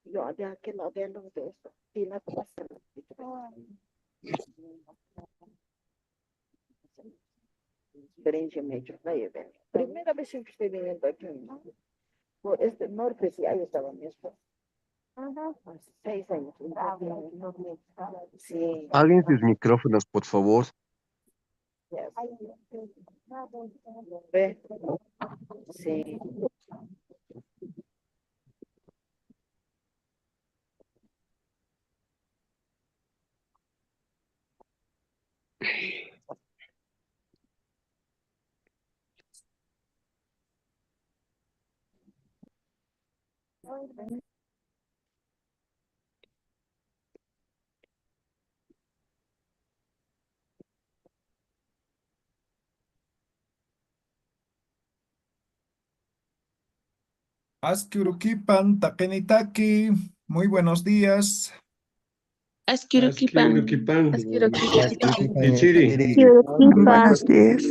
Yo de aquel lado de los de esto. Y la cosa. Experiencia me he hecho. Primera vez que estoy viniendo aquí. Por este norte, sí, ahí estaba mi esposo. Hace 6 años. Sí. Alguien sus micrófonos, por favor. Ve. Sí. Askurukipan, Takenitaki, muy buenos días. Asquiruquipan. Ichiri. Buenos días.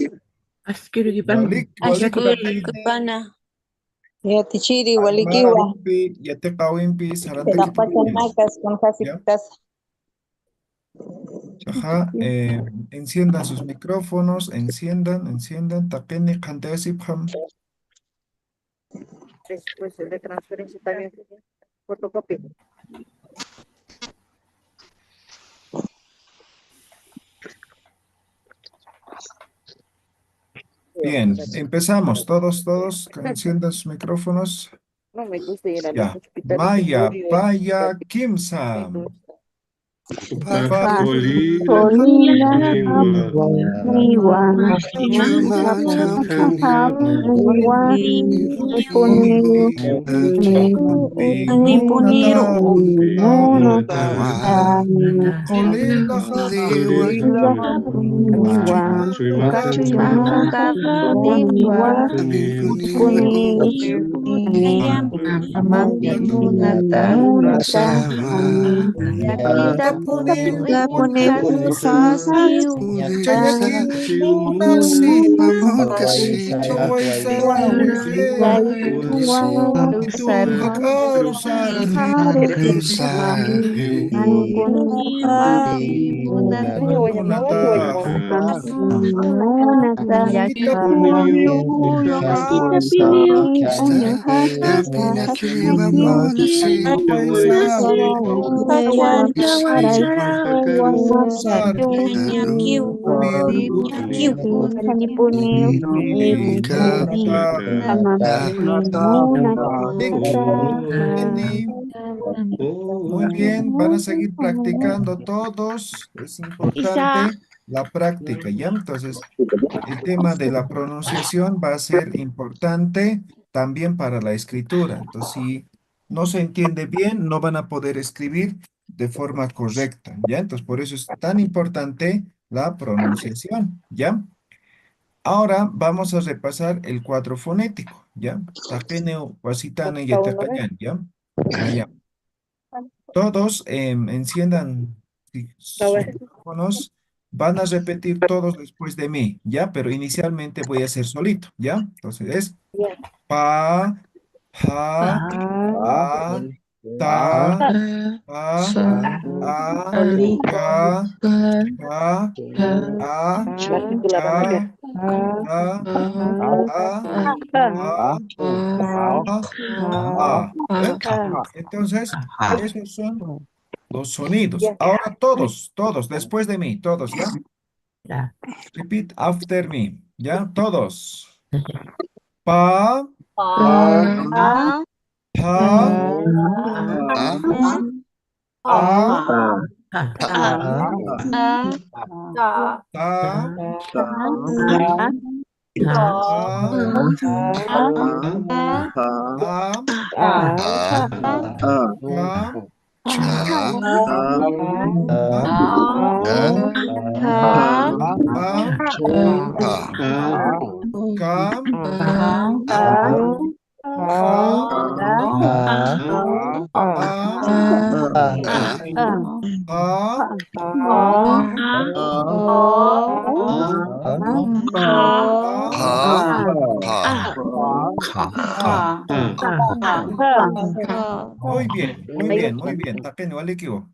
Asquiruquipan. Walik, walik, Asquiruquipana. Yatichiri, Walikiwa. Marawimpi, Yateqawimpi, Sarantakipi. Tapachanacas con Ya. casitas. Ajá, enciendan sus micrófonos, enciendan, Takeni, Kantesipam. Después de transferencia también. Fotocopia. Bien, empezamos, todos, enciendan sus micrófonos. No me gusta ir a los Ya. hospitales. Maya, Paya, Kimsam. Polina, Iwan, Muy bien, van a seguir practicando todos, es importante. la práctica, ¿ya? Entonces, el tema de la pronunciación va a ser importante también para la escritura. Entonces, si no se entiende bien, no van a poder escribir de forma correcta, ¿ya? Entonces, por eso es tan importante la pronunciación, ¿ya? Ahora vamos a repasar el cuadro fonético, ¿ya? Taqueneo, Huasitane y Etacayán, ¿ya? Allá. Todos enciendan sus micrófonos. Van a repetir todos después de mí, ¿ya? Pero inicialmente voy a hacer solito, ¿ya? Entonces es pa, pa, a, ta, pa, a, ca, ca, a, cha, ta, ¿Ven? Entonces, esos son los sonidos. Ahora todos, después de mí, todos, ¿ya? Repeat after me, ¿ya? Todos. Pa, pa, a, ta, a, a, ca, a, ca, ja, a, a, a. Muy bien, muy bien, muy bien. Taqueño, Alikiwo.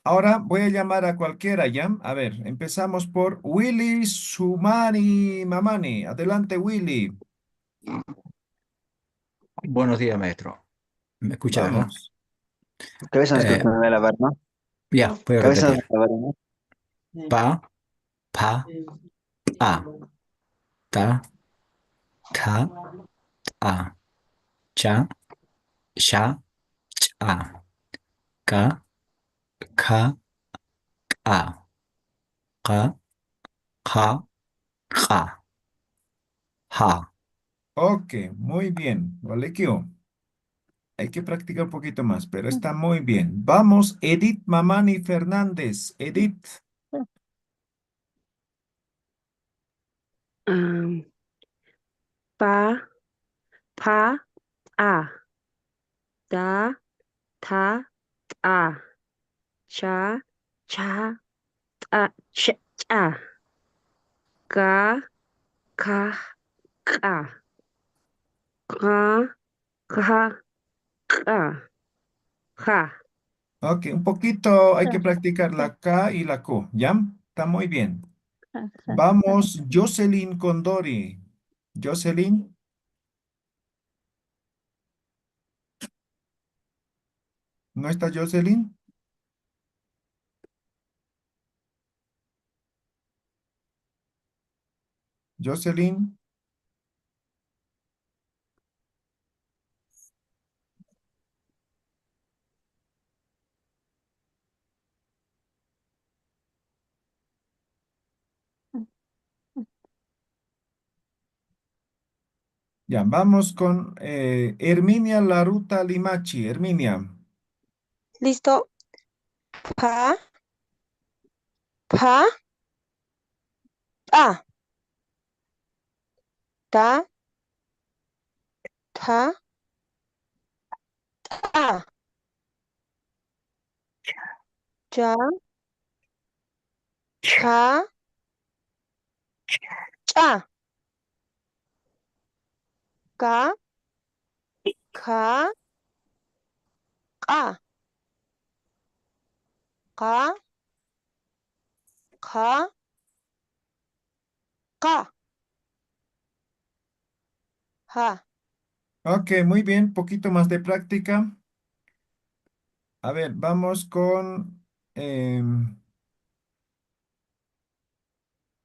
Ahora voy a llamar a cualquiera, ¿ya? A ver, empezamos por Willy Sumani Mamani. Adelante, Willy. Buenos días, maestro. ¿Me escucha, verdad? Vamos. Cabeza no Eh, escucha nada de la verdad, ¿no? ya, voy a Cabeza no repetir. escucha la verdad, ¿no? Pa, pa, a, ta, ta, a, cha, sha, cha, ka, ka, a, ka, ja, ja, ja. Ok, muy bien. Alikiwo. Hay que practicar un poquito más, pero está muy bien. Vamos, Edith Mamani Fernández. Edith. Pa, pa, a, da, ta, a, cha, cha, cha, ga, ka, ka, ka, ka, ka, ja. Ok, un poquito hay que practicar la K y la Q, ¿ya? Está muy bien. Vamos, Jocelyn Condori. Jocelyn, ¿no está Jocelyn? Jocelyn, ya, vamos con Herminia Laruta Limachi. Herminia, ¿Listo? Pa, pa, a, ta, ta, a, cha, cha, cha, ka, ka, ka, ka, ka, ka, ja. ok, muy bien, poquito más de práctica. A ver, vamos con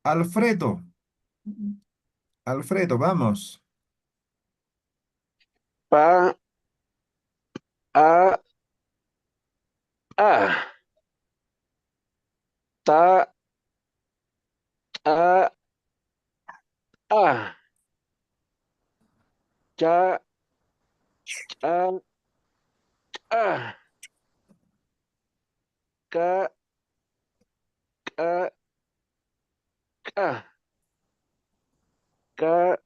Alfredo. Alfredo, vamos. Pa, a, a, ta, A, A, cha, cha, A, ca, ca, ca, ca,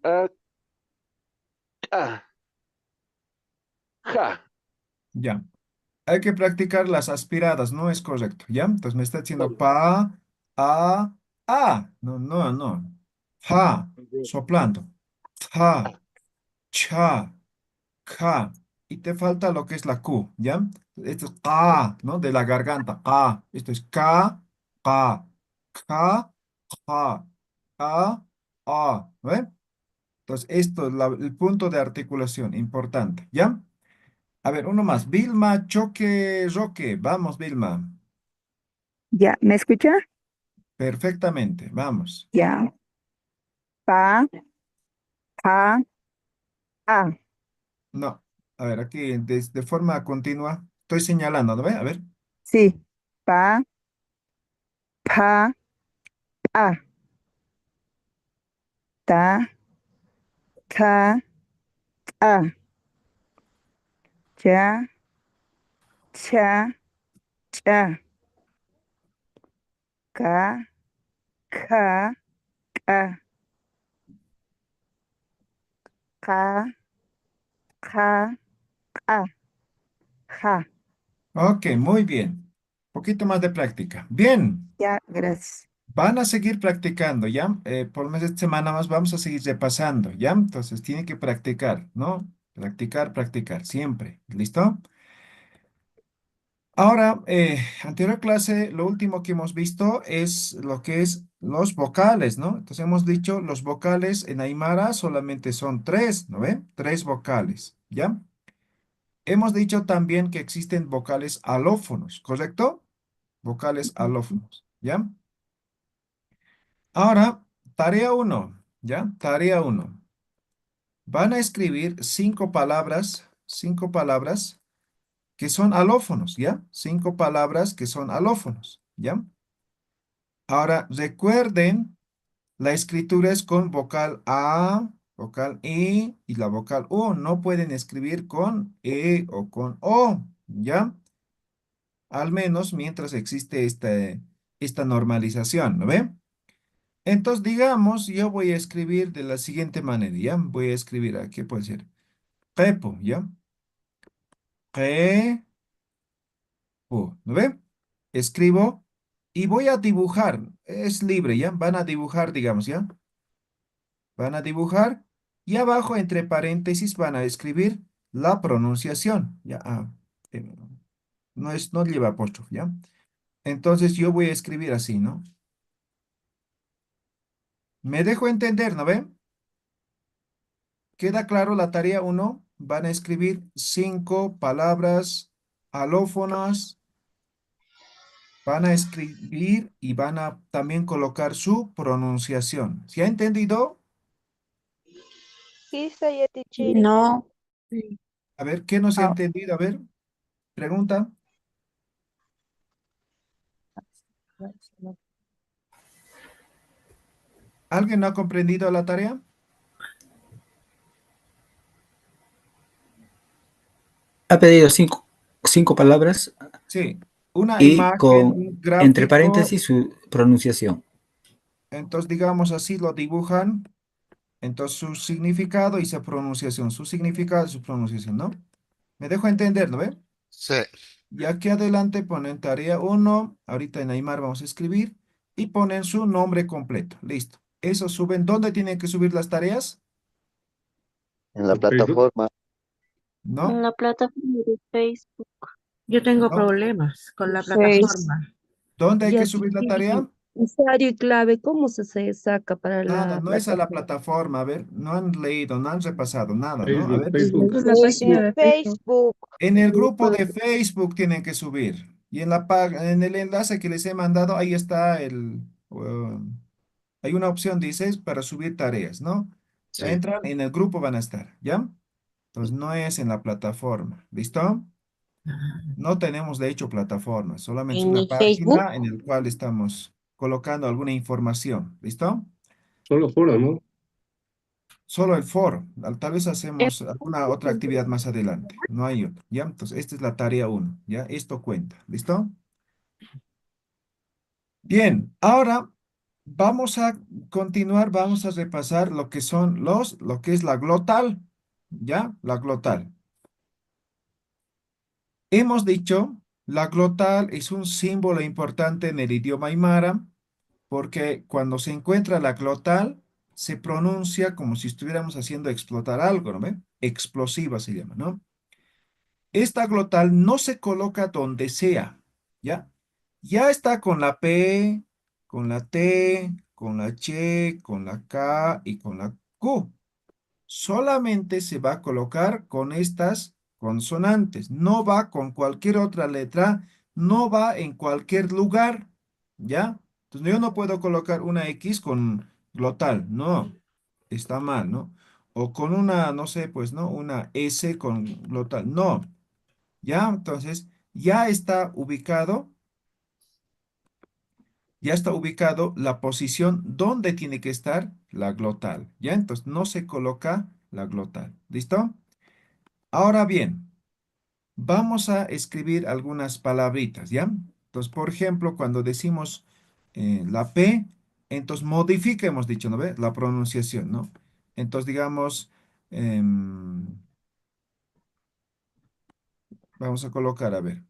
ca, ca, ja. Ya. Hay que practicar las aspiradas, no es correcto, ¿ya? Entonces me está diciendo pa, a. No, no, no. Ja, soplando. Ja, cha, ja. Y te falta lo que es la Q, ¿ya? Esto es ka, ¿no? De la garganta, ka. Esto es ka, ja, ja, ¿ve? Entonces, esto es el punto de articulación, importante, ¿ya? A ver, uno más. Vilma, choque, roque. Vamos, Vilma. Ya, ¿me escucha? Perfectamente, vamos. Ya. Pa, pa, a. No, a ver, aquí de forma continua. Estoy señalando, ¿no ve? A ver. Sí. Pa, pa, a. Ta, ta, a. Ya, cha, cha. Ka, ka, ka. Ka, ka, ka. Ja. Ok, muy bien. Poquito más de práctica. Bien, Ya, gracias. van a seguir practicando, ¿ya? Por mes de semana más vamos a seguir repasando, ¿ya? Entonces tienen que practicar, ¿no? Practicar, practicar, siempre. ¿Listo? Ahora, anterior clase, lo último que hemos visto es lo que es los vocales, ¿no? Entonces hemos dicho los vocales en Aymara solamente son tres, ¿no ven? Tres vocales, ¿ya? Hemos dicho también que existen vocales alófonos, ¿correcto? Vocales alófonos, ¿ya? Ahora, tarea uno, ¿ya? Tarea uno. Van a escribir cinco palabras que son alófonos, ¿ya? Cinco palabras que son alófonos, ¿ya? Ahora, recuerden, la escritura es con vocal A, vocal I y la vocal U. No pueden escribir con E o con O, ¿ya? Al menos mientras existe esta normalización, ¿no ve? Entonces, digamos, yo voy a escribir de la siguiente manera, ¿ya? Voy a escribir aquí, puede ser, Pepo, ¿ya? Pe, ¿no ve? Escribo y voy a dibujar. Es libre, ¿ya? Van a dibujar, digamos, ¿ya? Van a dibujar y abajo entre paréntesis van a escribir la pronunciación. Ya, eh, no lleva apóstrofe, ¿ya? Entonces yo voy a escribir así, ¿no? Me dejo entender, ¿no ven? ¿Queda claro la tarea uno? Van a escribir cinco palabras alófonas, van a escribir y van a también colocar su pronunciación. ¿Se ha entendido? Isa ya No. Sí. A ver, ¿qué no se ha Ah, entendido? A ver, pregunta. ¿Alguien no ha comprendido la tarea? Ha pedido cinco palabras Sí, una y imagen, con, un entre gráfico, paréntesis, su pronunciación. entonces digamos así lo dibujan, entonces su significado y su pronunciación, su significado y su pronunciación, ¿no? Me dejo entender, ¿no ve? Sí. Y aquí adelante ponen tarea uno, ahorita en Aymar vamos a escribir, y ponen su nombre completo, listo. Eso suben, ¿dónde tienen que subir las tareas? En la plataforma. En ¿No? la plataforma de Facebook. Yo tengo ¿No? problemas con la Seis. plataforma. ¿Dónde hay que Ya, subir la tarea? usuario y clave, ¿cómo se saca para Nada, la no es a la plataforma? plataforma, a ver, no han leído, no han repasado nada, ¿no? A Facebook, ver. Facebook. Es la página En de Facebook. Facebook. En el grupo de Facebook tienen que subir. Y en el enlace que les he mandado, ahí está hay una opción, dice, para subir tareas, ¿no? Sí. Entran, en el grupo van a estar, ¿ya? Entonces no es en la plataforma, ¿listo? No tenemos de hecho plataforma, solamente En una mi Facebook. página en el cual estamos colocando alguna información. ¿Listo? Solo foro, ¿no? Solo el foro. Tal vez hacemos alguna otra actividad más adelante. No hay otra. ¿Ya? Entonces, esta es la tarea 1. ¿Ya? Esto cuenta. ¿Listo? Bien, ahora vamos a continuar, vamos a repasar lo que son lo que es la glotal. ¿Ya? La glotal. Hemos dicho, la glotal es un símbolo importante en el idioma aymara porque cuando se encuentra la glotal, se pronuncia como si estuviéramos haciendo explotar algo, ¿no ve? Explosiva se llama, ¿no? Esta glotal no se coloca donde sea, ¿ya? Ya está con la P, con la T, con la Ch, con la K y con la Q. Solamente se va a colocar con estas consonantes. No va con cualquier otra letra, no va en cualquier lugar, ¿ya? Entonces yo no puedo colocar una X con glotal, no, está mal, ¿no? O con una, no sé, pues, ¿no? Una S con glotal, no, ¿ya? Entonces ya está ubicado la posición donde tiene que estar la glotal, ¿ya? Entonces no se coloca la glotal, ¿listo? Ahora bien, vamos a escribir algunas palabritas, ¿ya? Entonces, por ejemplo, cuando decimos la P, entonces modifica, hemos dicho, ¿no ve? La pronunciación, ¿no? Entonces, digamos, vamos a colocar, a ver,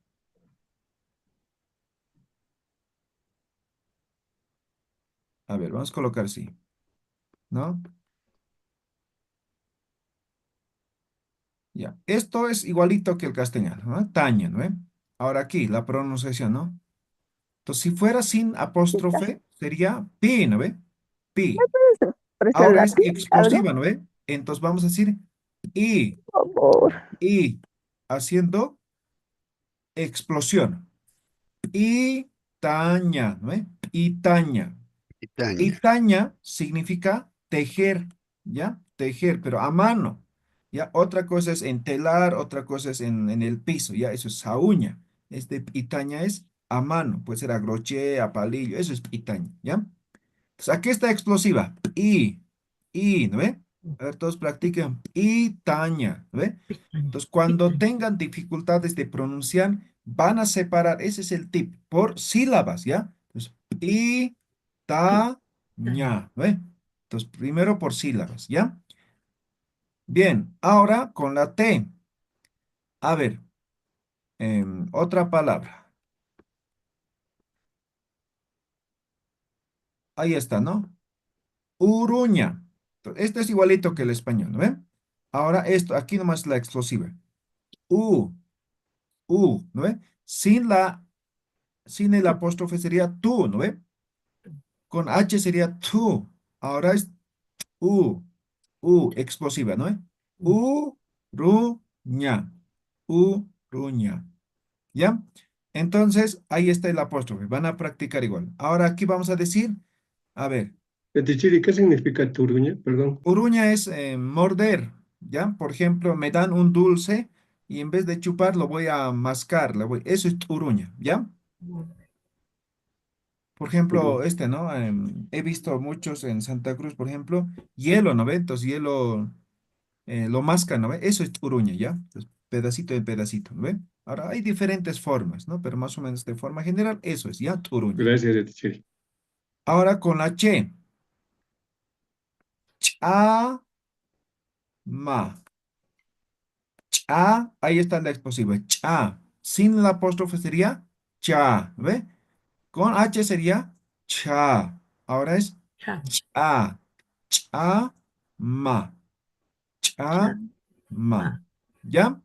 vamos a colocar sí, ¿no? Ya, esto es igualito que el castellano, ¿no? Taña, ¿no ve? Ahora aquí, la pronunciación, ¿no? Entonces, si fuera sin apóstrofe, sería pi, ¿no ve? Pi. Presta el Ahora es lápiz, algo, explosiva, ¿no ve? Entonces vamos a decir y, por favor. y, haciendo explosión. Y taña, ¿no ve? Y taña. Y Itaña. taña significa tejer, ¿ya? Tejer, pero a mano. ¿Ya? Otra cosa es en telar, otra cosa es en el piso, ¿ya? Eso es a uña. Itaña es a mano, puede ser a crochet, a palillo, eso es itaña, ¿ya? Entonces, aquí está explosiva. ¿No ve? A ver, todos practiquen. Itaña, ¿no ve? Entonces, cuando tengan dificultades de pronunciar, van a separar, ese es el tip, por sílabas, ¿ya? Entonces, ¿no ve? Entonces, primero por sílabas, ¿ya? Bien, ahora con la T. A ver, otra palabra. Ahí está, ¿no? Uruña. Esto es igualito que el español, ¿no ve? Ahora esto, aquí nomás la explosiva. U, ¿no ve? Sin el apóstrofe sería tú, ¿no ve? Con H sería tú. Ahora es U, explosiva, ¿no ve? Uruña, uruña. ¿Ya? Entonces, ahí está el apóstrofe. Van a practicar igual. Ahora aquí vamos a decir, a ver, Chiri, ¿qué significa turuña? Perdón. uruña es morder, ¿ya? Por ejemplo, me dan un dulce y en vez de chupar lo voy a mascar, eso es uruña, ¿ya? Por ejemplo, ¿no? He visto muchos en Santa Cruz, por ejemplo, hielo, ¿no ve? Entonces, hielo lo mascan, ¿no ve? Eso es uruña, ¿ya? Entonces, pedacito de pedacito, ¿no ve? Ahora, hay diferentes formas, ¿no? Pero más o menos de forma general, eso es, ¿ya? Uruña. Gracias, Chiri. Ahora con la che. Cha, ma. Cha, ahí está la explosiva. Cha. Sin el apóstrofe sería cha, ¿ve? Con H sería cha. Ahora es Cha, cha. Cha, ma. cha, Cha, ma. ma. ¿Ya?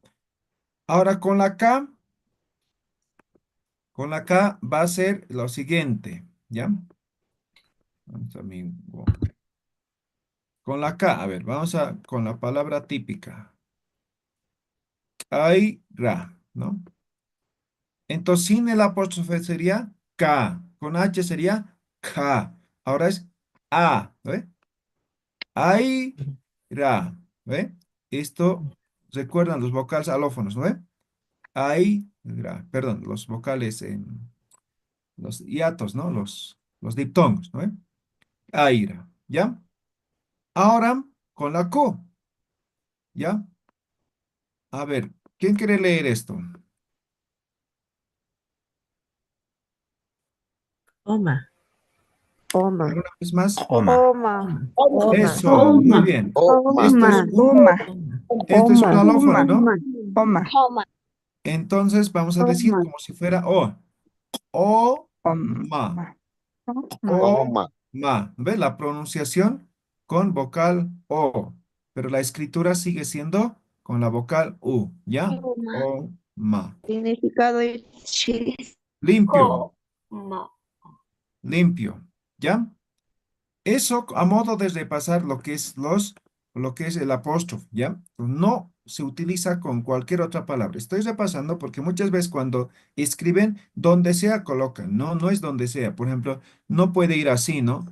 Ahora con la K va a ser lo siguiente. ¿Ya? Vamos a con la K, a ver, con la palabra típica. Ra, ¿no? Entonces, sin el apóstrofe sería K. Con H sería K. Ahora es A, ¿ve? Ay, ra, ¿ve? Esto, recuerdan los vocales alófonos, ¿no ve? Ay, ra, perdón, los vocales, los hiatos, ¿no? los diptongos, ¿no? Aira, ¿ya? Ahora, con la Q, ¿ya? A ver, ¿quién quiere leer esto? Oma. Oma. ¿Alguna vez más? Oma. Oma. Oma. Eso, muy bien. Esto es Oma. esto es un Oma. alófono, ¿no? Oma. Entonces vamos a decir como si fuera O. O, ma. Oma. O, Oma. ma. ¿Ves? La pronunciación con vocal O. Pero la escritura sigue siendo con la vocal U. ¿Ya? O, ma. Significado de Chile. Limpio. Limpio. ¿Ya? Eso a modo de repasar lo que es el apóstrofe, ¿ya? No se utiliza con cualquier otra palabra. Estoy repasando porque muchas veces cuando escriben, donde sea colocan, no, no es donde sea. Por ejemplo, no puede ir así, ¿no?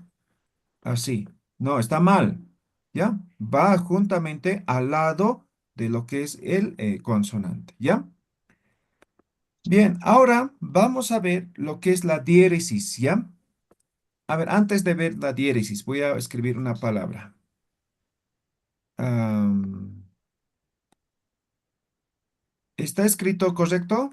Así. No, está mal, ¿ya? Va juntamente al lado de lo que es el consonante, ¿ya? Bien, ahora vamos a ver lo que es la diéresis, ¿ya? A ver, antes de ver la diéresis, voy a escribir una palabra. Am, ¿Está escrito correcto?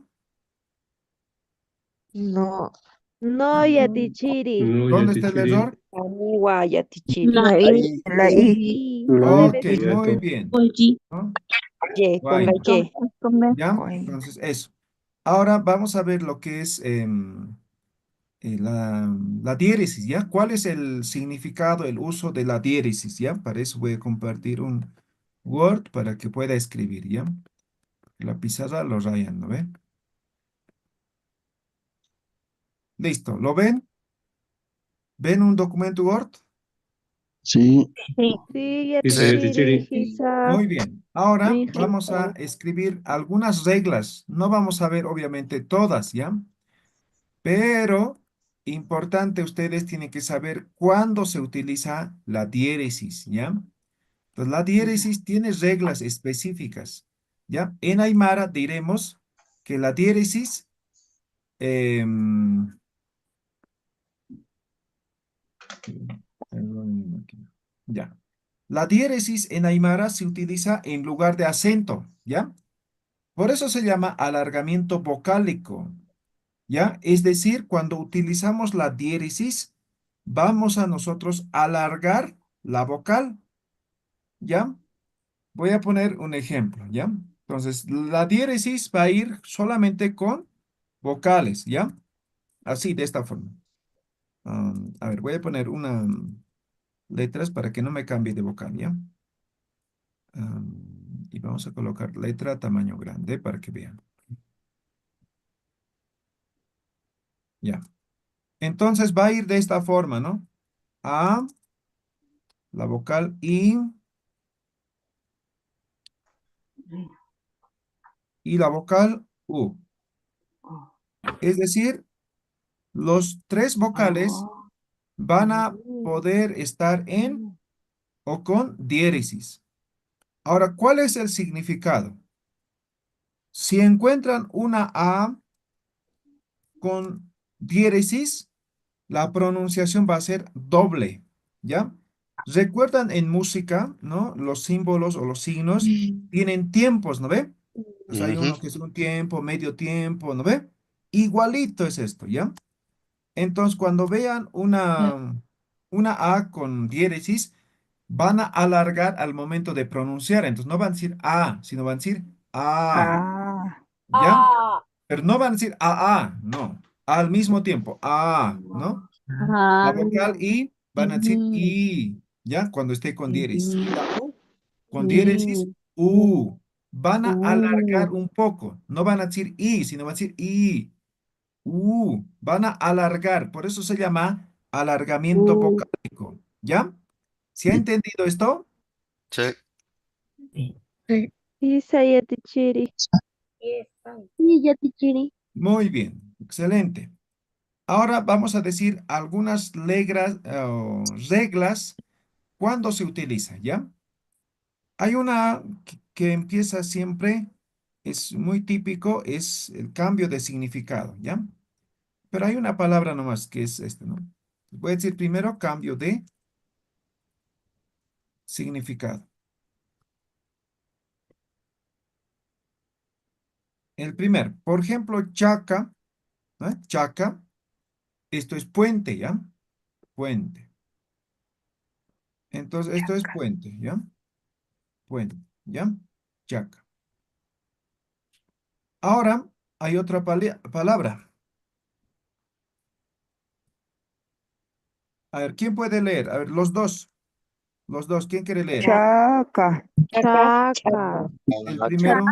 No. No, Yatichiri. No, ya ¿Dónde te está el chiri. error? Aniwa, Yatichiri. La Ahí. La I. Y No, Ok, debe ser muy cierto. bien. Oye. ¿No? Y, ponga Guay. Y. ¿Ya? Entonces, eso. Ahora vamos a ver lo que es la diéresis, ¿ya? ¿Cuál es el significado, el uso de la diéresis, ¿ya? Para eso voy a compartir un Word para que pueda escribir, ¿ya? La pizarra lo rayan, ¿no ve? Listo, ¿lo ven? ¿Ven un documento Word? Sí. Sí, Isa, ya te Yatichiri, chiri. Hisa. Muy bien. Ahora Mi vamos a hija. escribir algunas reglas. No vamos a ver obviamente todas, ¿ya? Pero importante, ustedes tienen que saber cuándo se utiliza la diéresis, ¿ya? Entonces, la diéresis tiene reglas específicas, ¿ya? En Aymara diremos que la diéresis, perdón, aquí. Ya. La diéresis en Aymara se utiliza en lugar de acento, ¿ya? Por eso se llama alargamiento vocálico, ¿ya? Es decir, cuando utilizamos la diéresis, vamos a nosotros alargar la vocal, ¿ya? Voy a poner un ejemplo, ¿ya? Entonces, la diéresis va a ir solamente con vocales, ¿ya? Así, de esta forma. A ver, voy a poner una letras para que no me cambie de vocal, ¿ya? Y vamos a colocar letra tamaño grande para que vean. Ya. Entonces va a ir de esta forma, ¿no? A, la vocal I y la vocal U. Es decir, los tres vocales van a poder estar en o con diéresis. Ahora, ¿cuál es el significado? Si encuentran una A con diéresis, la pronunciación va a ser doble, ¿ya? ¿Recuerdan en música, ¿no? Los símbolos o los signos tienen tiempos, ¿no ve? Pues hay Ujú. uno que es un tiempo, medio tiempo, ¿no ve? Igualito es esto, ¿ya? Entonces, cuando vean una A con diéresis, van a alargar al momento de pronunciar. Entonces, no van a decir A, sino van a decir A, Ah. ¿ya? Pero no van a decir A, no. Al mismo tiempo, A, ¿no? La Ah. vocal I van a decir I, ¿ya? Cuando esté con diéresis. Y la U con diéresis, U. Van a alargar un poco. No van a decir I, sino van a decir I. Van a alargar, por eso se llama alargamiento vocálico, ¿ya? ¿Se ha Sí. entendido esto? Sí. Hisa, Yatichiri. Sí, ya te quiere. Muy bien, excelente. Ahora vamos a decir algunas reglas cuando se utiliza, ¿ya? Hay una que empieza siempre, es muy típico, es el cambio de significado, ¿ya? Pero hay una palabra nomás que es este, ¿no? Voy a decir primero cambio de significado. El primer, por ejemplo, chaca, ¿no? Chaca, esto es puente, ¿ya? Puente. Entonces, esto es puente, ¿ya? Puente, ¿ya? Chaca. Ahora, hay otra palabra. A ver, ¿quién puede leer? A ver, los dos. Los dos, ¿quién quiere leer? Chaca. Chaca. El primero,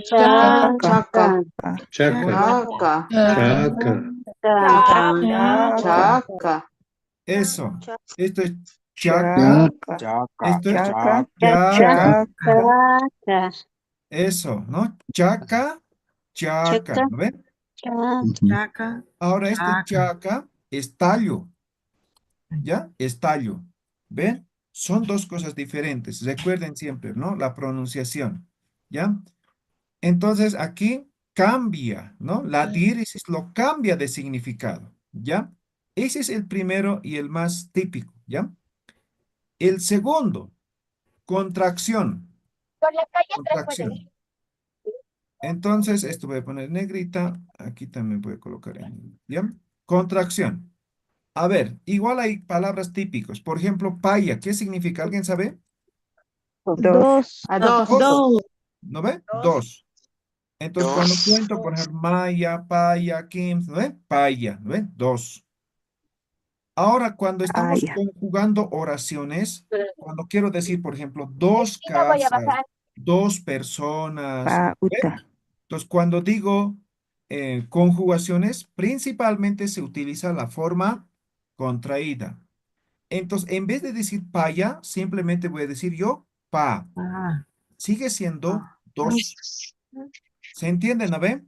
Chaca. Chaca. segundo, Chaca. Chaca. Chaca. eso. Cha- Esto es chaca. Chaca. Esto es Chaca. chaca. Chaca. Eso, ¿no? Chaca, chaca. ¿No ven? Chaca, Ahora este chaca. chaca es tallo. ¿Ya? Es tallo. ¿Ven? Son dos cosas diferentes. Recuerden siempre, ¿no? La pronunciación. ¿Ya? Entonces aquí cambia, ¿no? La diéresis lo cambia de significado. ¿Ya? Ese es el primero y el más típico. ¿Ya? El segundo, contracción. Contracción. Entonces, esto voy a poner negrita. Aquí también voy a colocar en, ¿ya? Contracción. A ver, igual hay palabras típicos. Por ejemplo, paya. ¿Qué significa? ¿Alguien sabe? Dos. A dos. Dos. ¿No ve? Dos. Dos. Entonces, cuando cuento, por ejemplo, Maya, Paya, Kim, ¿no ve? Paya, ¿no ve? Dos. Ahora, cuando estamos Paya. conjugando oraciones, cuando quiero decir, por ejemplo, dos casas, dos personas, ¿ve? Pauta. Entonces, cuando digo conjugaciones, principalmente se utiliza la forma contraída. Entonces, en vez de decir paya, simplemente voy a decir yo pa. Ah, Sigue siendo dos. ¿Se entiende, no ve?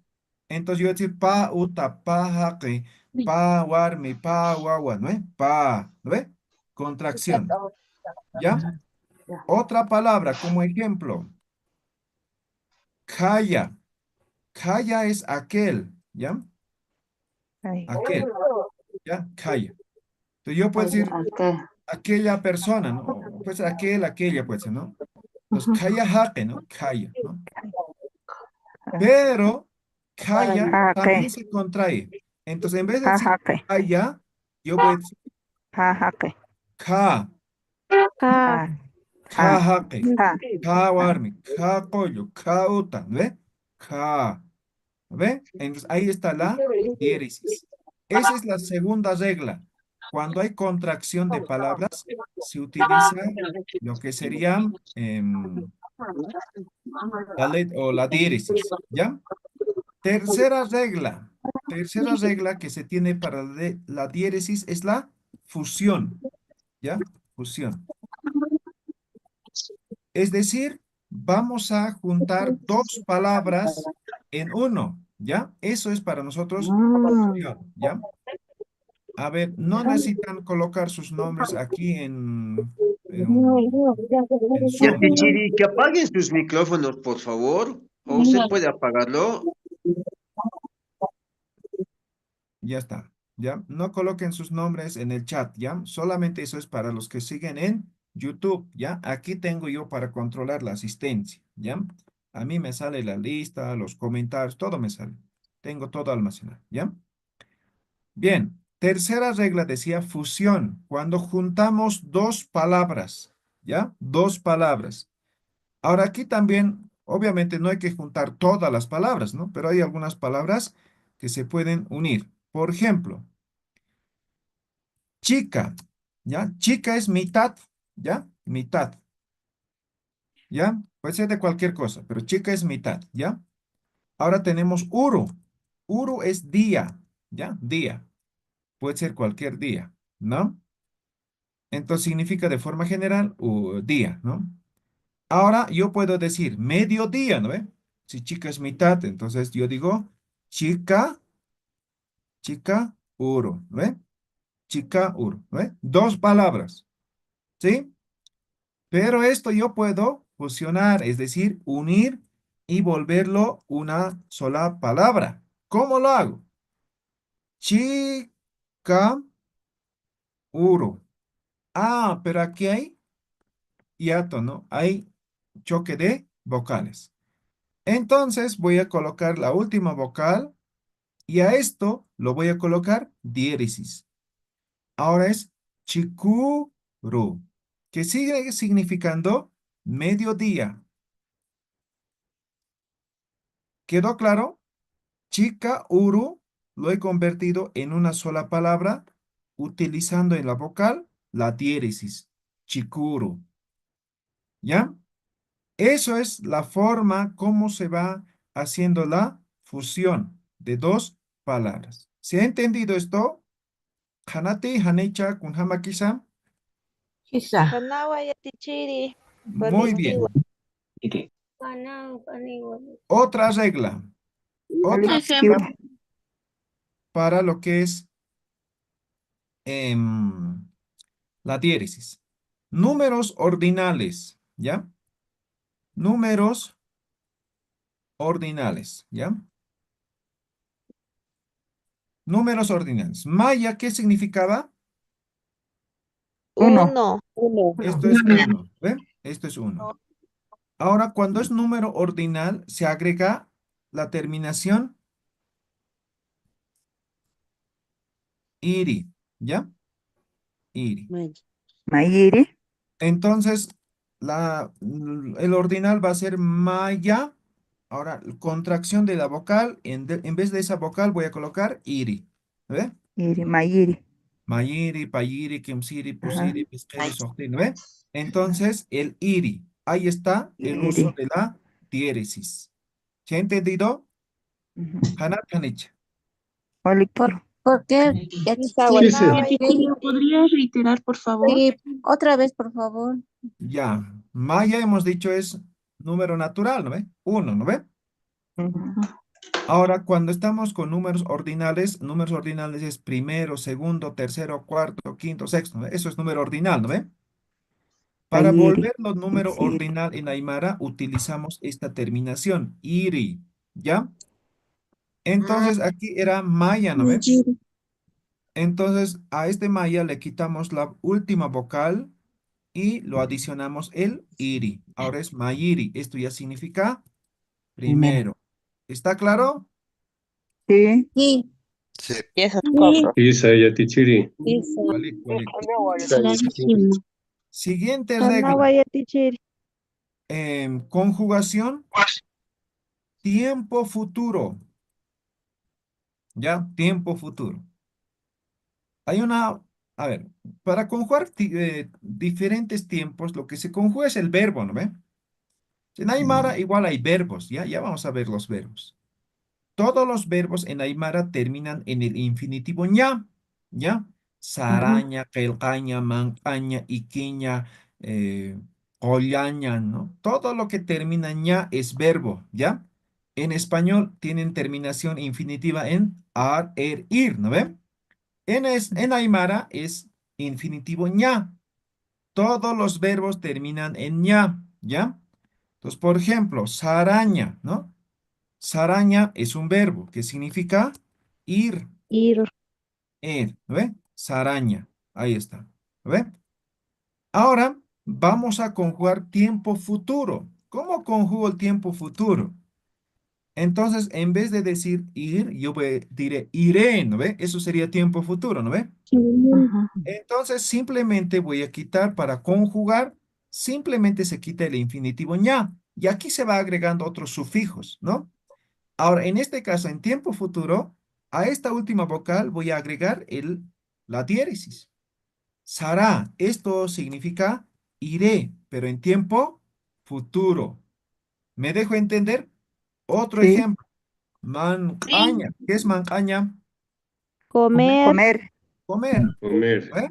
Entonces, yo voy a decir pa uta, pa jaque, pa warmi, pa guagua, ¿no ve? Pa, ¿no ve? Contracción. ¿Ya? Otra palabra como ejemplo. Kaya. Kaya es aquel, ¿ya? Ay. Aquel, ¿ya? Kaya. Entonces, yo puedo decir aquella persona, ¿no? Pues aquel, aquella, puede ser, ¿no? Entonces, kaya jaque, ¿no? Kaya, ¿no? Pero kaya también Jaque. se contrae. Entonces, en vez de decir Jaque. kaya, yo voy a decir Jaque. ka, Ca. ka jaque, Ja. ka warmi, ka pollo, ka uta, ¿ve? Ka, ¿ve? Entonces, ahí está la diéresis. Esa es la segunda regla. Cuando hay contracción de palabras, se utiliza lo que sería o la diéresis, ¿ya? Tercera regla. Tercera regla que se tiene para la diéresis es la fusión, ¿ya? Fusión. Es decir, vamos a juntar dos palabras en uno, ¿ya? Eso es para nosotros fusión, ¿ya? A ver, no necesitan colocar sus nombres aquí en Ya, Zoom, ¿ya? Pichiri, que apaguen sus micrófonos, por favor. ¿O usted puede apagarlo? Ya está, ¿ya? No coloquen sus nombres en el chat, ¿ya? Solamente eso es para los que siguen en YouTube, ¿ya? Aquí tengo yo para controlar la asistencia, ¿ya? A mí me sale la lista, los comentarios, todo me sale. Tengo todo almacenado, ¿ya? Bien, tercera regla decía fusión, cuando juntamos dos palabras, ¿ya? Dos palabras. Ahora aquí también, obviamente no hay que juntar todas las palabras, ¿no? Pero hay algunas palabras que se pueden unir. Por ejemplo, chica, ¿ya? Chica es mitad, ¿ya? Mitad, ¿ya? Puede ser de cualquier cosa, pero chica es mitad, ¿ya? Ahora tenemos uru. Uru es día, ¿ya? Día. Puede ser cualquier día, ¿no? Entonces significa de forma general día, ¿no? Ahora yo puedo decir mediodía, ¿no ve? Si chica es mitad, entonces yo digo chica, chica, uru, ¿no ve? Chica, uru, ¿no ve? Dos palabras, ¿sí? Pero esto yo puedo fusionar, es decir, unir y volverlo una sola palabra. ¿Cómo lo hago? Chica, uru. Ah, pero aquí hay hiato, ¿no? Hay choque de vocales. Entonces voy a colocar la última vocal y a esto lo voy a colocar diéresis. Ahora es chikuru, que sigue significando mediodía. ¿Quedó claro? Chica, uru, lo he convertido en una sola palabra utilizando en la vocal la diéresis. Chikuru. ¿Ya? Eso es la forma como se va haciendo la fusión de dos palabras. ¿Se ha entendido esto? Hanati, Hanicha, Kunhamakisa. Quizá. Kanawa yatichiri. Muy bien. Iri. Otra regla. Otra Ejemplo. regla para lo que es em, la diéresis. Números ordinales, ¿ya? Números ordinales, ¿ya? Números ordinales. Maya, ¿qué significaba? Uno. Esto es uno, ¿ve? Esto es uno. Ahora, cuando es número ordinal, se agrega la terminación iri, ¿ya? Iri. Mayiri. Entonces, el ordinal va a ser maya. Ahora, contracción de la vocal, en vez de esa vocal voy a colocar iri. ¿Ve? Iri. Mayiri. Mayiri, payiri, kimsiri, Ajá. pusiri, pesqueri, sohtiri, ¿ve? Entonces, el iri. Ahí está el uso Iri. de la diéresis. ¿Se ha entendido? Ujú. Hanat, Hanicha. ¿Por qué? Sí, sí. Kanawa ¿Podría reiterar, por favor? Sí, otra vez, por favor. Ya. Maya hemos dicho es número natural, ¿no ve? Uno, ¿no ve? Ujú. Ahora, cuando estamos con números ordinales es primero, segundo, tercero, cuarto, quinto, sexto, ¿no ve? Eso es número ordinal, ¿no ve? Para Mayiri. volverlo número Isiri. ordinal en Aymara utilizamos esta terminación, iri, ¿ya? Entonces aquí era maya, ¿no ve? Entonces a este maya le quitamos la última vocal y lo adicionamos el iri. Ahora es mayiri. Esto ya significa primero. ¿Está claro? Sí. Sí. Sí. Yes, of course. Isa yatichiri. Cualic, cualic. Clarísimo. Siguiente Kanawa regla. yatichiri. Conjugación tiempo futuro. ¿Ya? Tiempo futuro. Hay a ver, para conjugar diferentes tiempos, lo que se conjuga es el verbo, ¿no ve? En Aymara igual hay verbos, ¿ya? Ya vamos a ver los verbos. Todos los verbos en Aymara terminan en el infinitivo ña, ¿ya? Saraña, quelcaña, mancaña, iquiña, collaña, ¿no? Todo lo que termina en ña es verbo, ¿ya? En español tienen terminación infinitiva en ar, er, ir, ¿no ven? En Aymara es infinitivo ña. Todos los verbos terminan en ña, ¿ya? Entonces, por ejemplo, saraña, ¿no? Saraña es un verbo que significa ir, Ir. ¿no ve? Saraña, ahí está, ¿no ve? Ahora vamos a conjugar tiempo futuro. ¿Cómo conjugo el tiempo futuro? Entonces, en vez de decir ir, diré iré, ¿no ve? Eso sería tiempo futuro, ¿no ve? Ajá. Entonces, simplemente voy a quitar para conjugar, simplemente se quita el infinitivo ña. Y aquí se va agregando otros sufijos, ¿no? Ahora, en este caso, en tiempo futuro, a esta última vocal voy a agregar la diéresis. Sará, esto significa iré, pero en tiempo futuro. ¿Me dejo entender? Otro Sí. ejemplo, mancaña. ¿Qué es mancaña? Comer. Comer. Comer. Comer. ¿Eh?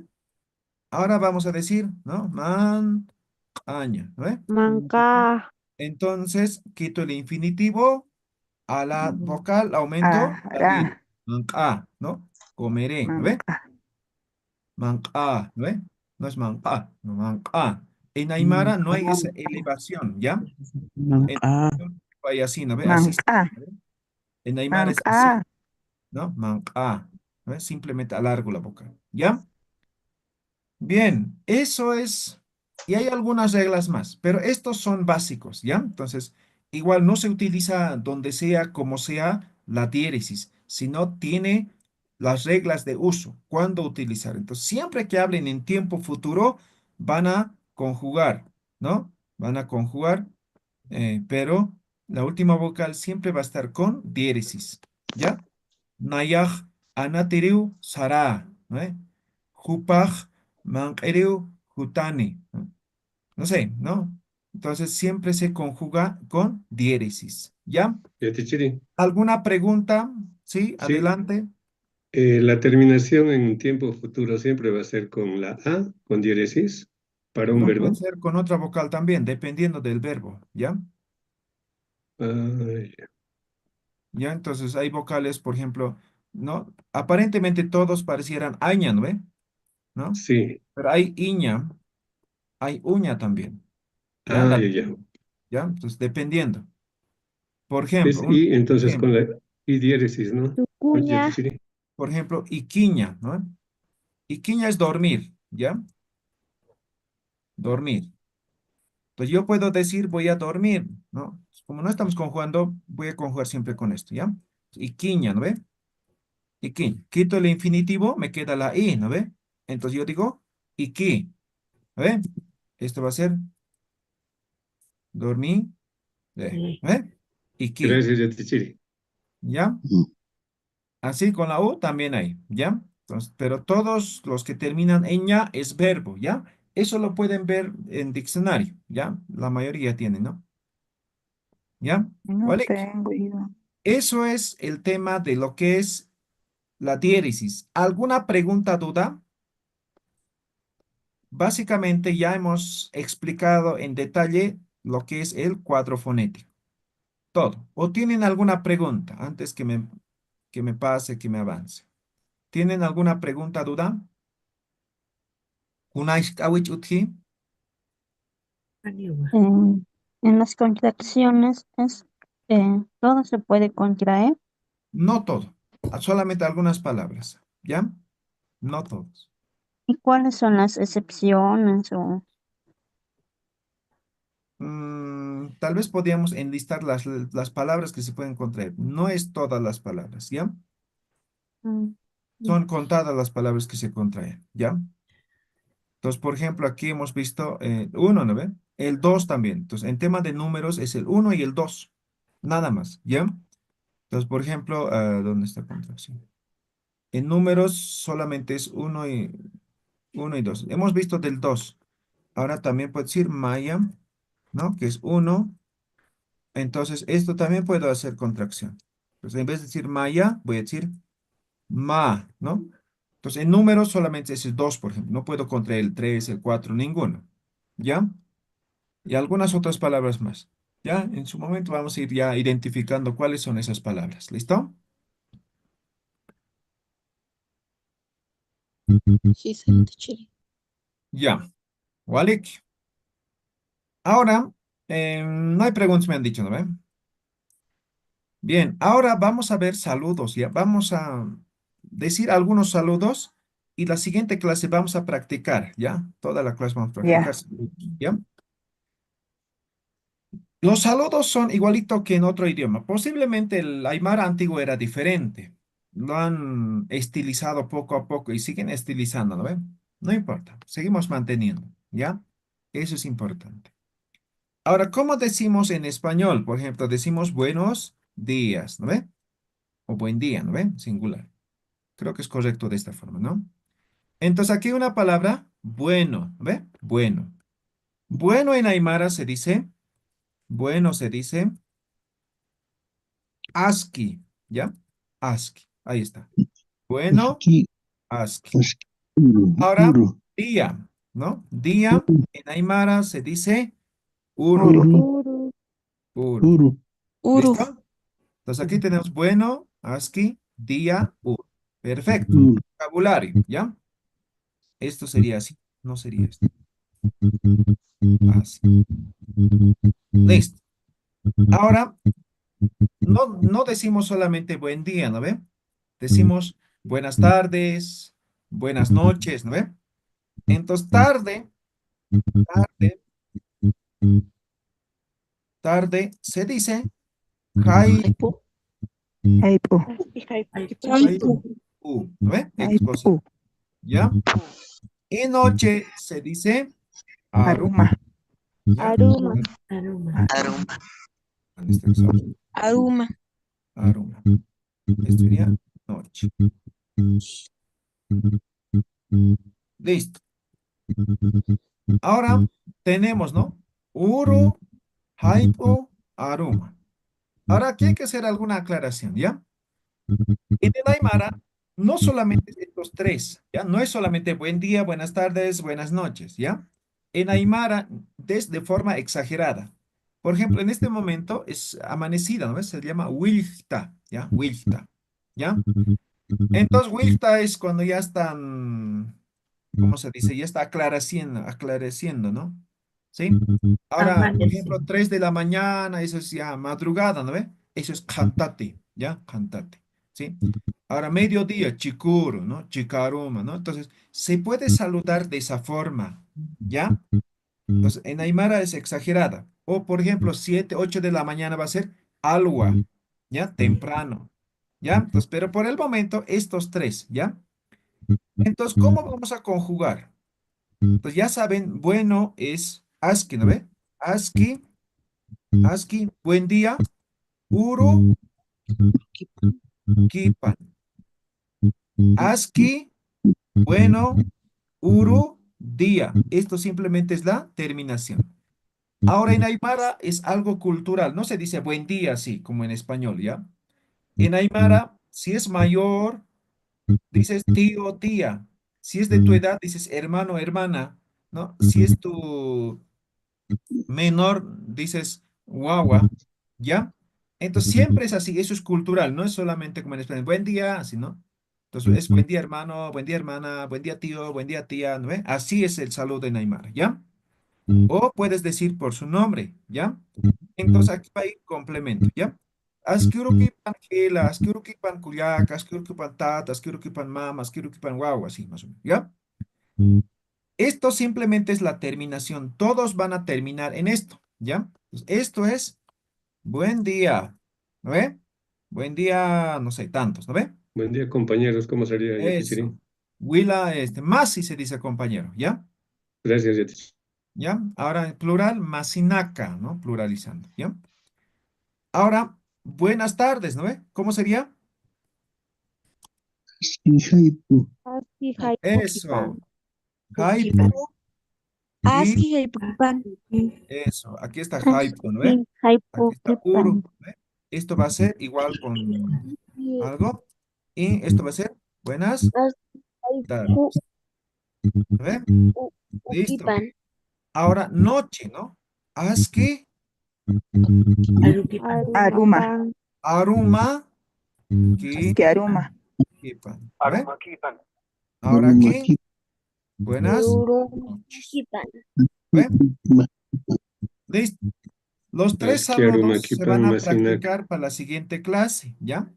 Ahora vamos a decir, ¿no? Mancaña, ¿no? Manca. Entonces, quito el infinitivo, a la vocal aumento la diéresis. Hará. Manca, ¿no? Comeré, ¿no ve? Manca. Manca, ¿no ve? No es manca, no manca. En Aymara no hay esa elevación, ¿ya? En hay así, ¿no ve? Así, Manca. ¿no ve? En Aymara es así, Manca. ¿no? Manca, ¿no ve? Simplemente alargo la boca, ¿ya? Bien, eso es, y hay algunas reglas más, pero estos son básicos, ¿ya? Entonces, igual no se utiliza donde sea, como sea, la diéresis, sino tiene las reglas de uso, cuándo utilizar. Entonces, siempre que hablen en tiempo futuro, van a conjugar, ¿no? Van a conjugar, pero la última vocal siempre va a estar con diéresis, ¿ya? Nayaj anatireu sara, ¿no? Jupaj manqereu jutani, ¿no? No sé, ¿no? Entonces siempre se conjuga con diéresis, ¿ya? Yatichiri. ¿Alguna pregunta? Sí, Sí, adelante. la terminación en tiempo futuro siempre va a ser con la A, con diéresis, para un No puede verbo. ser con otra vocal también, dependiendo del verbo, ¿ya? Ah, ya. ¿Ya? Entonces hay vocales, por ejemplo, ¿no? Aparentemente todos parecieran aña, ¿no ve? ¿No? Sí. Pero hay iña, hay uña también, ¿ya? Ah, ya, ya. ¿Ya? Entonces, dependiendo. Es Un I, entonces con ejemplo, la I diéresis, ¿no? Tucuña. Yatichiri. por ejemplo, iquiña, ¿no? Iquiña es dormir, ¿ya? Dormir. Entonces yo puedo decir voy a dormir, ¿no? Como no estamos conjugando, voy a conjugar siempre con esto, ¿ya? Iquiña, ¿no ve? Iquiña. Quito el infinitivo, me queda la I, ¿no ve? Entonces yo digo iqui, ¿no ve? Esto va a ser dormir, ¿no ve? Iqui, Gracias, Yatichiri. ¿ya? Así con la U también hay, ¿ya? Entonces, pero todos los que terminan en ña es verbo, ¿ya? Eso lo pueden ver en diccionario, ¿ya? La mayoría tienen, ¿no? ¿Ya? No ¿Vale? tengo idea. Eso es el tema de lo que es la diéresis. ¿Alguna pregunta, duda? Básicamente ya hemos explicado en detalle lo que es el cuadro fonético. Todo. ¿O tienen alguna pregunta antes que me pase, que me avance? ¿Tienen alguna pregunta, duda? ¿Unaish kawich uthi? En las contracciones todo se puede contraer. No todo, solamente algunas palabras, ¿ya? No todos. ¿Y cuáles son las excepciones? Tal vez podríamos enlistar las palabras que se pueden contraer. No es todas las palabras, ¿ya? Mm, Son contadas las palabras que se contraen, ¿ya? Entonces, por ejemplo, aquí hemos visto uno, ¿no ve? El dos también. Entonces, en tema de números es el uno y el dos, nada más, ¿ya? Entonces, por ejemplo, ¿dónde está contracción? En números solamente es uno y dos. Hemos visto del dos. Ahora también puedo decir Maya, ¿no? Que es uno. Entonces, esto también puedo hacer contracción. Entonces, en vez de decir Maya, voy a decir Ma, ¿no? Entonces, en números solamente es el 2, por ejemplo. No puedo contraer el 3, el 4, ninguno. ¿Ya? Y algunas otras palabras más. ¿Ya? En su momento vamos a ir ya identificando cuáles son esas palabras. ¿Listo? Sí, señor Tichiri. Ya. Walik. Ahora, no hay preguntas, me han dicho, ¿no ven? Bien, ahora vamos a ver saludos, ¿ya? Vamos a decir algunos saludos y la siguiente clase vamos a practicar, ¿ya? Toda la clase vamos a practicar, Ya. saludos, ¿ya? Los saludos son igualito que en otro idioma. Posiblemente el Aymara antiguo era diferente. Lo han estilizado poco a poco y siguen estilizando, ¿no ven? No importa, seguimos manteniendo, ¿ya? Eso es importante. Ahora, ¿cómo decimos en español? Por ejemplo, decimos buenos días, ¿no ve? O buen día, ¿no ve? Singular. Creo que es correcto de esta forma, ¿no? Entonces aquí una palabra, bueno, ¿no ve? Bueno. Bueno en Aymara se dice, bueno se dice, aski, ¿ya? Aski, ahí está. Bueno, Husky, aski. husky, uru, Ahora, uru, día, ¿no? Día en Aymara se dice uru, Uru. uru, Uru. uru. uru. Uru. ¿Listo? Entonces aquí tenemos bueno, aski, día, uru. Perfecto. Uru. Vocabulario, ¿ya? Esto sería así, no sería esto. Así. Listo. Ahora, no decimos solamente buen día, ¿no ve? Decimos buenas tardes, buenas noches, ¿no ve? Entonces, tarde, tarde, tarde, se dice haipu, Haipu. haipu, ¿no ve? Exposición, ¿ya? Y noche se dice aruma, ¿ya? Aruma. ¿Dónde está el sol? Aruma. Aruma. Esto sería noche. Listo. Ahora tenemos, ¿no? Uru, haipu, aruma. Ahora aquí hay que hacer alguna aclaración, ¿ya? En el Aymara, no solamente estos tres, ¿ya? No es solamente buen día, buenas tardes, buenas noches, ¿ya? En Aymara, de forma exagerada. Por ejemplo, en este momento es amanecida, ¿no ves? Se llama wilta, ¿ya? Wilta, ¿ya? Entonces, wilta es cuando ya están, ¿cómo se dice? Ya está aclareciendo, ¿no? ¿Sí? Ahora, por ejemplo, 3 de la mañana, eso es ya madrugada, ¿no ve? Eso es cantate, ¿ya? Cantate, ¿sí? Ahora, mediodía, chikuru, ¿no? Chikaruma, ¿no? Entonces, se puede saludar de esa forma, ¿ya? Entonces, en Aymara es exagerada. O, por ejemplo, 7, 8 de la mañana va a ser alwa, ¿ya? Temprano, ¿ya? Entonces, pero por el momento, estos tres, ¿ya? Entonces, ¿cómo vamos a conjugar? Pues ya saben, bueno es aski, ¿no ve? Aski, aski, buen día, uru, kipan. Aski, bueno, uru, día. Esto simplemente es la terminación. Ahora en Aymara es algo cultural, no se dice buen día así como en español, ¿ya? En Aymara, si es mayor, dices tío, tía. Si es de tu edad, dices hermano, hermana, ¿no? Si es tu menor, dices guagua, ¿ya? Entonces siempre es así, eso es cultural, no es solamente como en español, buen día, así, ¿no? Entonces es buen día hermano, buen día hermana, buen día tío, buen día tía, ¿no ve? Así es el saludo de Neymar, ¿ya? O puedes decir por su nombre, ¿ya? Entonces aquí va a ir complemento, ¿ya? Askirukipan gela, askirukipan kuyak, askirukipan tata, askirukipan mama, askirukipan guagua, así más o menos, ¿ya? Esto simplemente es la terminación. Todos van a terminar en esto, ¿ya? Pues esto es buen día, ¿no ve? Buen día, no sé, tantos, ¿no ve? Buen día, compañeros. ¿Cómo sería, Eso. Yatichiri? Willa, más si se dice compañero, ¿ya? Gracias, Yatichiri. ¿Ya? Ahora en plural, masinaka, ¿no? Pluralizando, ¿ya? Ahora, buenas tardes, ¿no ve? ¿Cómo sería? Aski haipu kipan. Eso. Haipu y Aski haipukipan. eso. Aquí está haipu, ¿no ve? Aski haipu Aquí está uru, kipan. ¿no ve? Esto va a ser igual con algo. Y esto va a ser buenas Aski haipu tardes. ¿No ve? Listo. ukipan. Ahora noche, ¿no? Aski, Aruma. aruma, ki, Aski aruma. kipan. ¿No ve? Ahora aquí, buenas Uruma noches. kipan. ¿Ve? Listo. Los tres Askiaruma saludos se van kipan a masinak. practicar para la siguiente clase, ¿ya?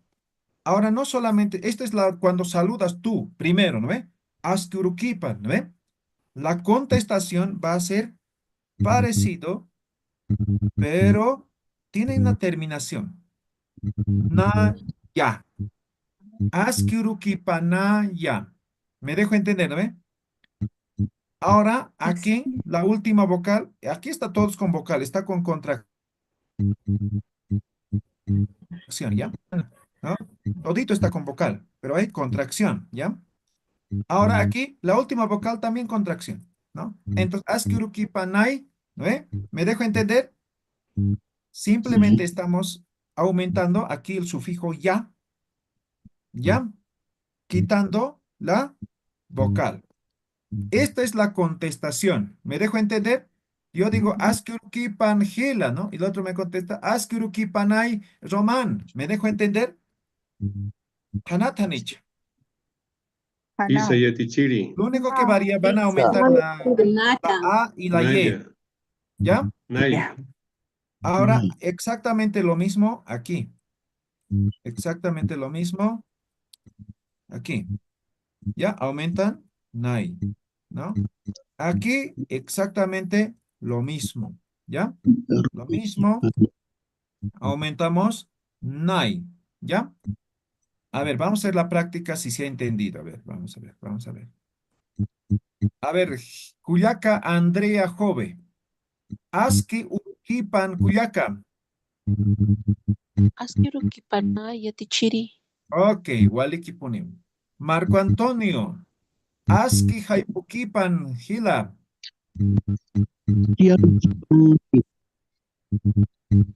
Ahora no solamente, esta es la cuando saludas tú primero, ¿no ve? Aski urukipan, ¿no ve? La contestación va a ser parecido, pero tiene una terminación. Na, ya. Askirukipanaya. ¿Me dejo entender, no ve? Ahora, aquí, la última vocal, aquí está todos con vocal, está con contracción, ¿ya? ¿No? Todito está con vocal, pero hay contracción, ¿ya? Ahora aquí, la última vocal también contracción, ¿no? Entonces, askirukipanay, ¿no ve? ¿Me dejo entender? Simplemente estamos aumentando aquí el sufijo ya, ¿ya? Quitando la vocal. Esta es la contestación. ¿Me dejo entender? Yo digo, Askirukipan Gila, ¿no? Y el otro me contesta, Askirukipanay Román. ¿Me dejo entender? Hanatanich. Isa Yatichiri. Lo único que varía, van a aumentar la A y la Y. Naya. ¿Ya? Naya. Ahora, exactamente lo mismo aquí. Exactamente lo mismo aquí. ¿Ya? Aumentan. Nay. ¿no? Aquí exactamente lo mismo, ¿ya? Lo mismo, aumentamos nai, ¿ya? A ver, vamos a hacer la práctica si se ha entendido. A ver, vamos a ver, vamos a ver. A ver, Cuyaca Andrea Jove. Aski Ukipan Cuyaca. Askiru kipana yatichiri. Ok, waliki punim. Marco Antonio. Aski Haipukipan Gila.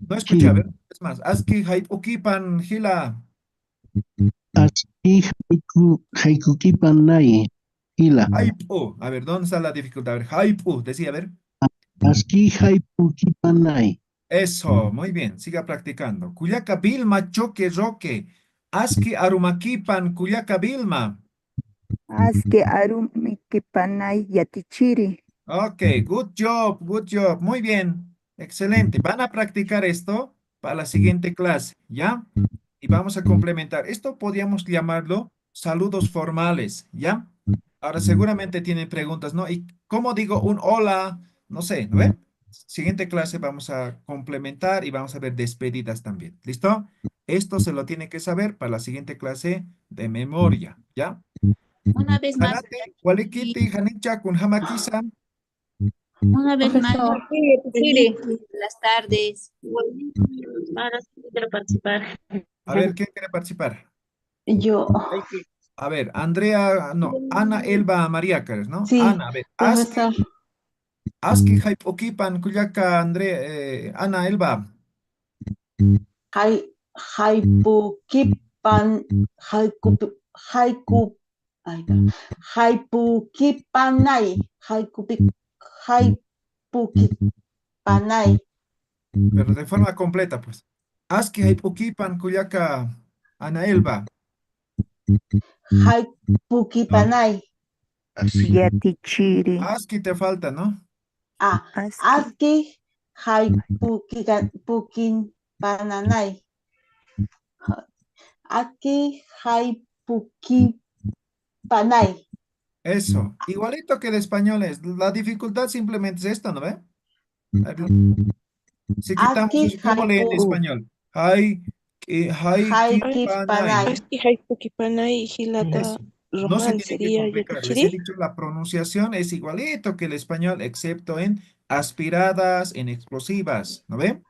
No escuché, a ver, es más. Aski Haipukipan Gila. Aski haikukipan nai. Hila. Haipu. A ver, ¿dónde está la dificultad? A ver, Haipu, decía, a ver. Aski haipukipan nai. Eso, muy bien, siga practicando. Cuyaca Vilma Choque Roque. Aski Arumakipan Cuyaca Vilma. Aske arumikipanay yatichiri. Ok, good job, good job. Muy bien, excelente. Van a practicar esto para la siguiente clase, ¿ya? Y vamos a complementar. Esto podríamos llamarlo saludos formales, ¿ya? Ahora seguramente tienen preguntas, ¿no? ¿Y cómo digo un hola? No sé, ¿no ve? Siguiente clase vamos a complementar y vamos a ver despedidas también. ¿Listo? Esto se lo tiene que saber para la siguiente clase de memoria, ¿ya? Una vez más, Hanate, Walikiti, Hanicha, con Hamakisa. una vez más. Profesor. Feliz las tardes. Ahora sí quiero participar. A ver, ¿quién quiere participar? Yo, A ver, Andrea, no, Ana, Elba, María, ¿quieres, no? sí, Ana, a ver, profesor. Aski, Okipan, Kuyaka, Andrea, Ana, Elba. Haipukipan, haiku, haipukipanay, haipukipanay, Pero de forma completa, pues. Aski, Okipan, Kuyaka, Ana, Elba. No, haipukipanay. Yatichiri. Aski te falta, ¿no? Aski haipukipananay. Aki haipukipanay. Eso, igualito que el español es. La dificultad simplemente es esto, ¿no ve? A ver, si quitamos Aki eso, ¿cómo lee en español? Hay, kipanay. Aski haipukipana y hilata Eso. No se romal tiene que sería complicar. Les he yatichiri. dicho, la pronunciación es igualito que el español, excepto en aspiradas, en explosivas. ¿No ven?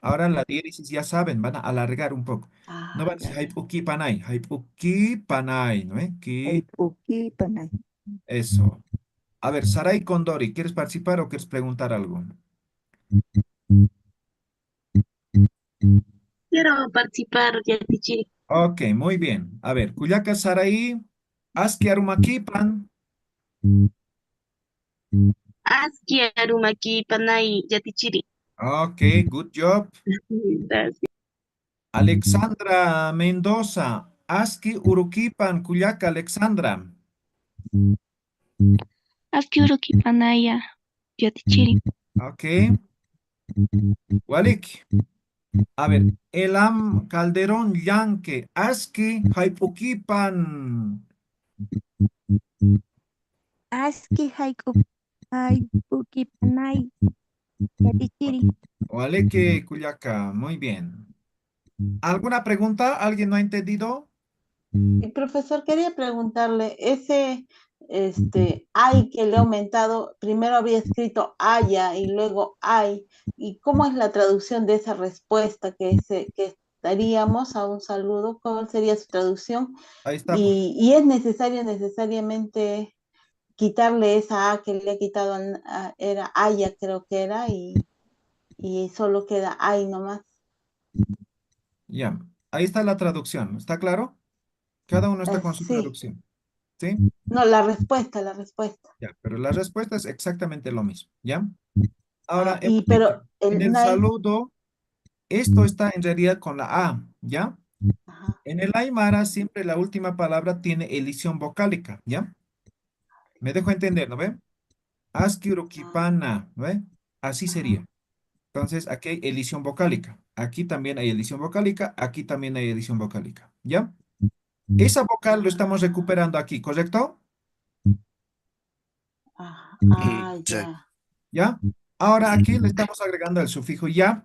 Ahora la diéresis ya saben, van a alargar un poco. No van a decir haipuki panay, ¿no ve? Haipukipanay. Eso. A ver, Saray Condori, ¿quieres participar o quieres preguntar algo? Quiero participar, Yatichiri. Ok, muy bien. A ver, Kuyaka Saray, Aski Arumakipan. Aski arumaki panay yatichiri. Ok, good job. Gracias. Alexandra Mendoza, Aski Urukipan, Kuyaka Alexandra. Aski urukipanaya yatichiri. Ok. Walik. A ver, Elam Calderón Yanque, Aski Haipukipan. Aski haipukipanay yatichiri. Waleque Kuyaka, muy bien. ¿Alguna pregunta? ¿Alguien no ha entendido? Profesor, quería preguntarle, ese ay que le he aumentado, primero había escrito haya y luego hay, ¿y cómo es la traducción de esa respuesta que daríamos a un saludo? ¿Cuál sería su traducción? Ahí está, pues. Y es necesario necesariamente quitarle esa A que le he quitado, era haya creo que era, y solo queda ay nomás. Ya, ahí está la traducción, ¿está claro? Cada uno está con su Sí, traducción, ¿sí? no, la respuesta. Ya, pero la respuesta es exactamente lo mismo, ¿ya? Ahora, hemos dicho, Pero en el el nay, saludo, esto está en realidad con la A, ¿ya? ajá, En el Aymara siempre la última palabra tiene elisión vocálica, ¿ya? Me dejo entender, ¿no ve? Askiurukipana, ¿no ve? Así sería. Entonces, aquí hay elisión vocálica. Aquí también hay elisión vocálica. Aquí también hay elisión vocálica, ¿ya? Esa vocal lo estamos recuperando aquí, ¿correcto? Ya. ¿Ya? Ahora aquí le estamos agregando el sufijo ya.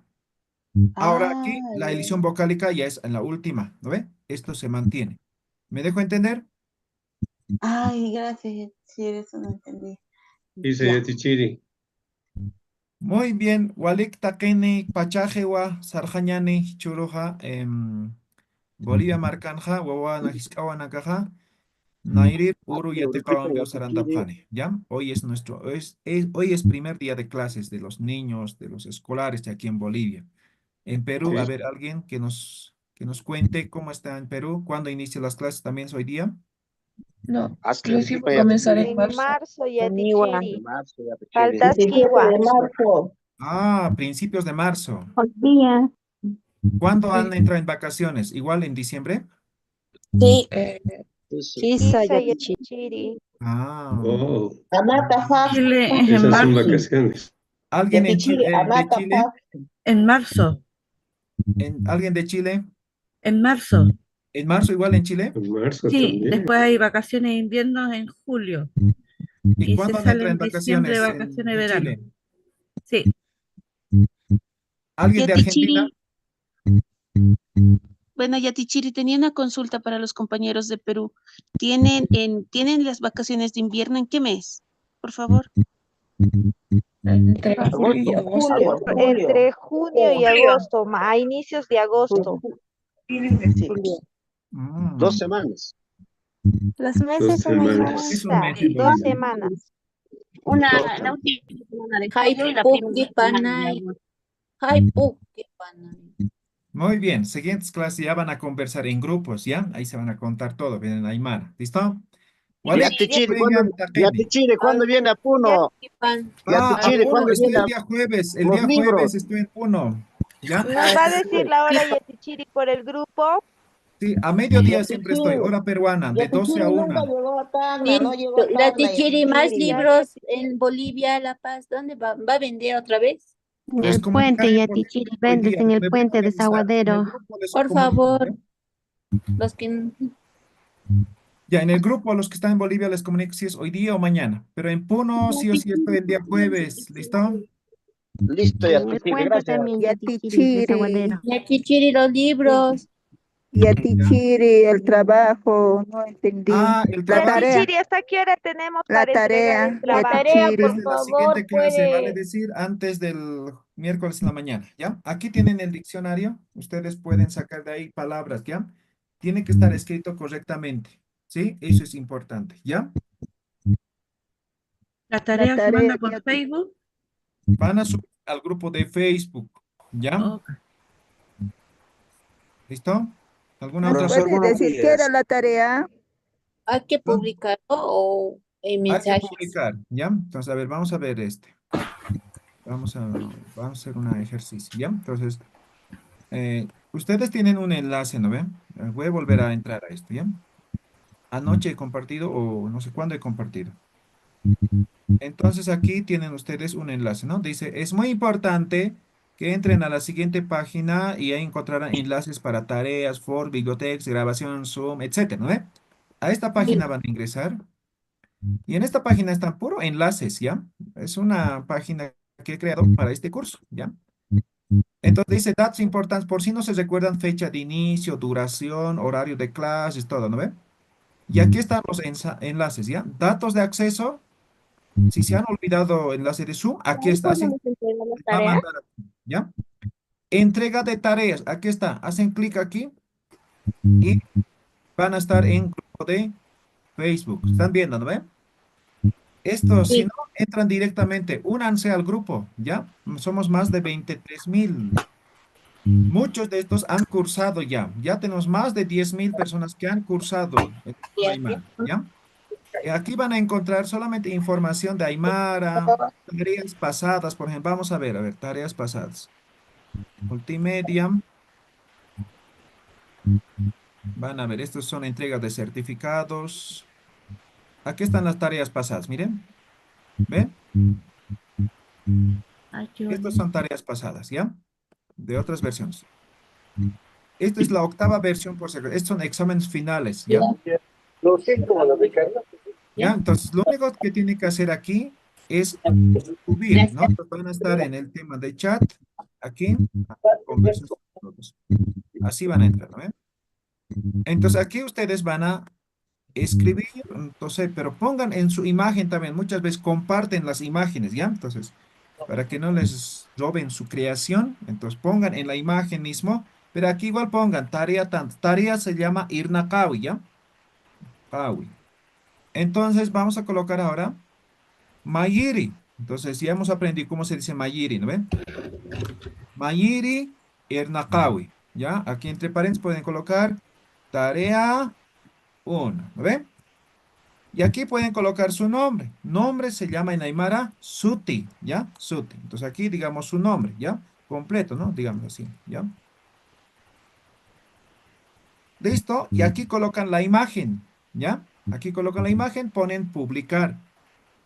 Ahora aquí la ya. elisión vocálica ya es en la última, ¿no ve? Esto se mantiene. ¿Me dejo entender? Ay, gracias, sí, eso no entendí. Dice Ya. Yatichiri. Muy bien. Walik takeni pachajewa sarjañani churuja Bolivia marcanja wawa nakaja Nairir uru yatikawan veo sarandapjane. ¿Ya? Hoy es hoy es primer día de clases de los niños, de los escolares de aquí en Bolivia. En Perú, a Sí. ver, alguien que nos cuente cómo está en Perú, cuándo inician las clases, también es hoy día. No, recién va a comenzar en En marzo. marzo, Niwa. Yatichiri. Faltas Kiwa. Principios de marzo. Hoy día. ¿Cuándo han entrado en vacaciones? ¿Igual en diciembre? Sí. Kisa, Yatichiri. Oh, Chile es en esas son marzo. vacaciones. ¿Alguien de Chile? En marzo. ¿Alguien de Chile? En marzo. ¿En marzo igual en Chile? En marzo Sí, también. después hay vacaciones de invierno en julio. ¿Y Y cuándo se han sale entrado en en diciembre vacaciones vacaciones de en verano. Chile? Sí. ¿Alguien de Argentina? Bueno, Yatichiri, tenía una consulta para los compañeros de Perú. ¿Tienen las vacaciones de invierno en qué mes? Por favor. Entre julio y agosto. Entre junio y agosto, a inicios de agosto. Mm. 2 semanas. Los meses son semanas. Es un mes en 2 Bolivia. semanas. La última semana de julio y la primera semana de agosto. Muy bien, siguientes clases ya van a conversar en grupos, ¿ya? Ahí se van a contar todo, vienen Aymara. ¿Listo? Yatichiri, ¿cuándo viene a Puno? Yatichiri, Puno, ¿cuándo estoy viene el día jueves. El los día libros? jueves estoy en Puno. ¿Ya? ¿Nos va a decir la hora Yatichiri por el grupo? Sí, a mediodía siempre estoy, hora peruana, de 12 a 1. La Tichiri, más libros en Bolivia, La Paz, ¿dónde va? ¿Va a vender otra vez? En el puente, Yatichiri, vendes en el puente de Saguadero. Por favor, los que... Ya, en el grupo, los que están en Bolivia, les comunico si es hoy día o mañana. Pero en Puno, sí o sí estoy el día jueves. ¿Listo? Listo, Yatichiri, gracias. Yatichiri. Yatichiri, los libros. Yatichiri, el trabajo, no entendí. El trabajo. La tarea. Yatichiri, ¿hasta qué hora tenemos La para entregar el tarea, trabajo? Yatichiri. Antes de la siguiente clase, vale decir, antes del miércoles en la mañana, ¿ya? Aquí tienen el diccionario, ustedes pueden sacar de ahí palabras, ¿ya? Tiene que estar escrito correctamente, ¿sí? Eso es importante, ¿ya? La tarea se manda por Facebook. Van a subir al grupo de Facebook, ¿ya? Ok. ¿Listo? ¿Alguna ¿Nos otra puede decir qué era la tarea? ¿Hay que publicarlo o en Hay que mensajes? publicar, ¿ya? Entonces, a ver, vamos a ver este. Vamos a hacer un ejercicio, ¿ya? Entonces, ustedes tienen un enlace, ¿no ven? Voy a volver a entrar a esto, ¿ya? Anoche he compartido o no sé cuándo he compartido. Entonces, aquí tienen ustedes un enlace, ¿no? Dice, es muy importante que entren a la siguiente página y ahí encontrarán enlaces para tareas, for, bibliotecas, grabación, Zoom, etcétera, ¿no ve? A esta página van a ingresar. Y en esta página están puro enlaces, ¿ya? Es una página que he creado para este curso, ¿ya? Entonces dice datos importantes, por si no se recuerdan fecha de inicio, duración, horario de clases, todo, ¿no ve? Y aquí están los enlaces, ¿ya? Datos de acceso. Si se han olvidado enlace de Zoom, aquí está. Así, va a mandar aquí, ¿ya? Entrega de tareas, aquí está. Hacen clic aquí y van a estar en grupo de Facebook. ¿Están viendo, no ven? Esto, si no, entran directamente, únanse al grupo, ¿ya? Somos más de 23,000. Muchos de estos han cursado ya. Ya tenemos más de 10,000 personas que han cursado el curso de Aymara, ¿ya? Aquí van a encontrar solamente información de Aymara, tareas pasadas, por ejemplo. Vamos a ver, tareas pasadas. Multimedia. Van a ver, estos son entregas de certificados. Aquí están las tareas pasadas, miren. ¿Ven? Estas son tareas pasadas, ¿ya? De otras versiones. Esta es la 8ª versión por si acaso. Estos son exámenes finales, ¿ya? ¿Ya? Entonces, lo único que tiene que hacer aquí es subir, ¿no? Entonces, van a estar en el tema de chat, aquí, conversación. Así van a entrar, ¿no? Entonces, aquí ustedes van a escribir, entonces, pero pongan en su imagen también, muchas veces comparten las imágenes, ¿ya? Entonces, para que no les roben su creación, entonces pongan en la imagen mismo, pero aquí igual pongan tarea tanto. Tarea se llama Irna Kawi, ¿ya? Kawi. Entonces, vamos a colocar ahora Mayiri. Entonces, ya hemos aprendido cómo se dice Mayiri, ¿no ven? Mayiri Irna Kawi, ¿ya? Aquí entre paréntesis pueden colocar tarea 1, ¿no ven? Y aquí pueden colocar su nombre. Nombre se llama en Aymara Suti, ¿ya? Suti. Entonces aquí digamos su nombre, ¿ya? Completo, ¿no? Digamos así, ¿ya? Listo. Y aquí colocan la imagen, ¿ya? Aquí colocan la imagen, ponen publicar.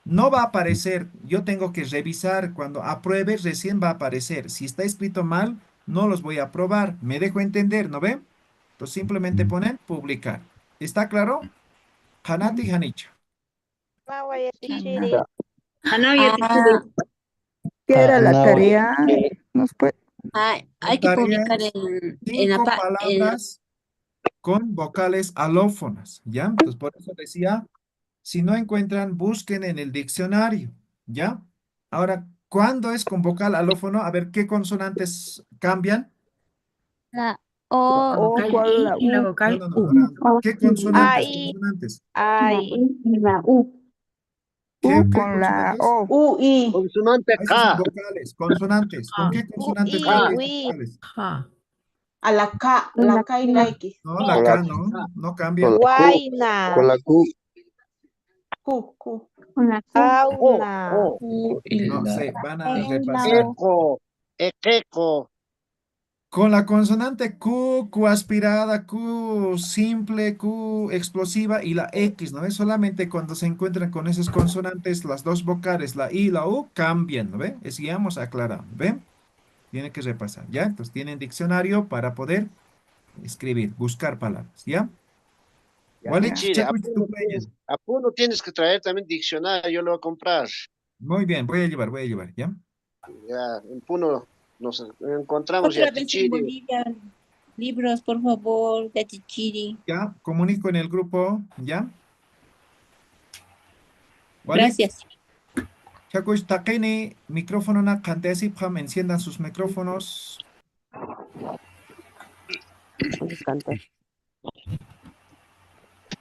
No va a aparecer, yo tengo que revisar. Cuando apruebe, recién va a aparecer. Si está escrito mal, no los voy a aprobar. Me dejo entender, ¿no ven? Entonces simplemente ponen publicar. ¿Está claro? Hanati Hanicha. ¿Qué era la tarea? ¿Nos puede? Hay que Tarea publicar es en la 5 palabras con vocales alófonas, ¿ya? Entonces, por eso decía, si no encuentran, busquen en el diccionario, ¿ya? Ahora, ¿cuándo es con vocal alófono? A ver, ¿qué consonantes cambian? La La O, vocal ¿cuál I la y la U? vocal No, U. ahora, ¿qué consonantes? Ay. Consonantes. la I y la U. ¿Qué Con la consonantes? O. UI. Consonante Esos son K. vocales, consonantes. ¿Con qué consonantes I, cambian ui. esas vocales? Ja. A la K y la X. No, la Con K la no, K. no cambia. Guaina. Con la Q. Q. Con la Q. Auna. U y No, la se van a E. repasar. Eco. Equeco. Con la consonante Q, Q aspirada, Q simple, Q explosiva y la X, ¿no ves? Solamente cuando se encuentran con esas consonantes, las dos vocales, la I y la U, cambian, ¿no ve? Es ya hemos aclarado, ¿ven? Tiene que repasar, ¿ya? Entonces tienen diccionario para poder escribir, buscar palabras, ¿ya? Walid, Chile, Chacuch, tu player. a Puno tienes que traer también diccionario, yo lo voy a comprar. Muy bien, voy a llevar, ¿ya? Ya, en Puno nos encontramos Otra ya vez en Tichiri. Bolivia, libros, por favor, de Tichiri. Ya, comunico en el grupo, ¿ya? Walid, Gracias. Chacuch, Takeni, micrófono na Kantesipam, enciendan sus micrófonos.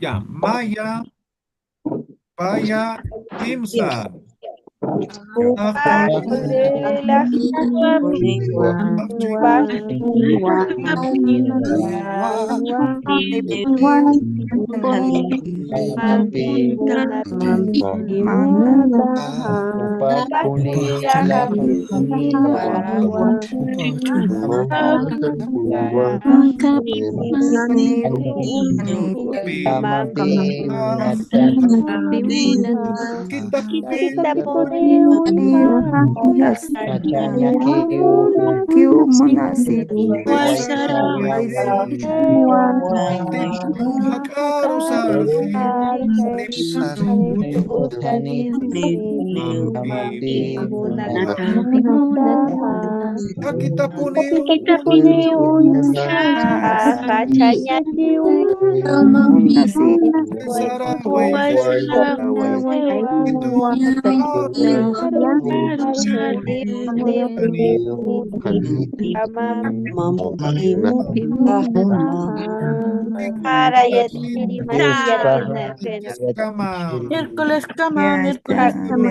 Ya, Maya, Paya, Timsa. Kita pone una kiu monasi Kita pune Miércoles cama, miércoles cama.